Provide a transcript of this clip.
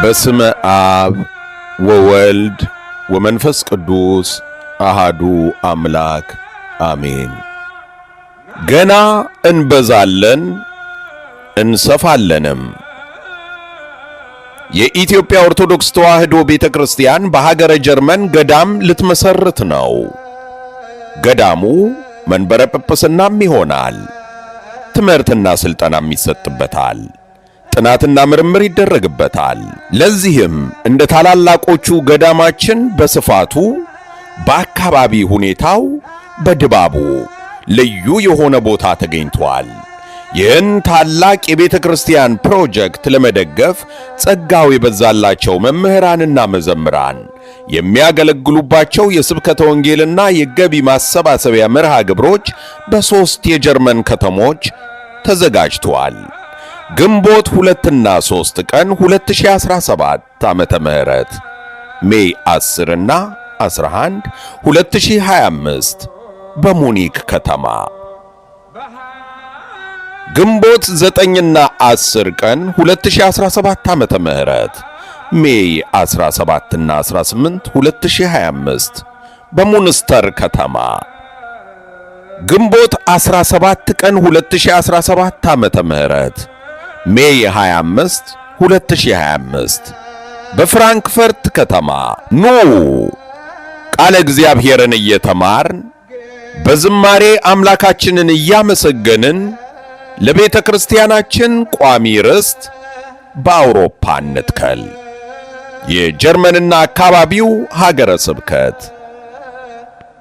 በስመ አብ ወወልድ ወመንፈስ ቅዱስ አሃዱ አምላክ አሜን። ገና እንበዛለን እንሰፋለንም። የኢትዮጵያ ኦርቶዶክስ ተዋሕዶ ቤተክርስቲያን በሀገረ ጀርመን ገዳም ልትመሰርት ነው። ገዳሙ መንበረ ጵጵስናም ይሆናል። ትምህርትና ስልጠናም ይሰጥበታል። ጥናትና ምርምር ይደረግበታል። ለዚህም እንደ ታላላቆቹ ገዳማችን በስፋቱ፣ በአካባቢ ሁኔታው፣ በድባቡ ልዩ የሆነ ቦታ ተገኝቷል። ይህን ታላቅ የቤተ ክርስቲያን ፕሮጀክት ለመደገፍ ጸጋው የበዛላቸው መምህራንና መዘምራን የሚያገለግሉባቸው የስብከተ ወንጌልና የገቢ ማሰባሰቢያ መርሃ ግብሮች በ3 የጀርመን ከተሞች ተዘጋጅተዋል። ግንቦት 2 እና 3 ቀን 2017 ዓመተ ምህረት ሜይ 10 እና 11 2025 በሙኒክ ከተማ፣ ግንቦት 9 እና 10 ቀን 2017 ዓመተ ምህረት ሜይ 17 እና 18 2025 በሙንስተር ከተማ፣ ግንቦት 17 ቀን 2017 ዓመተ ምህረት ሜይ 25 2025 በፍራንክፈርት ከተማ። ኑ ቃለ እግዚአብሔርን እየተማርን በዝማሬ አምላካችንን እያመሰገንን ለቤተ ክርስቲያናችን ቋሚ ርስት በአውሮፓ እንትከል። የጀርመንና አካባቢው ሀገረ ስብከት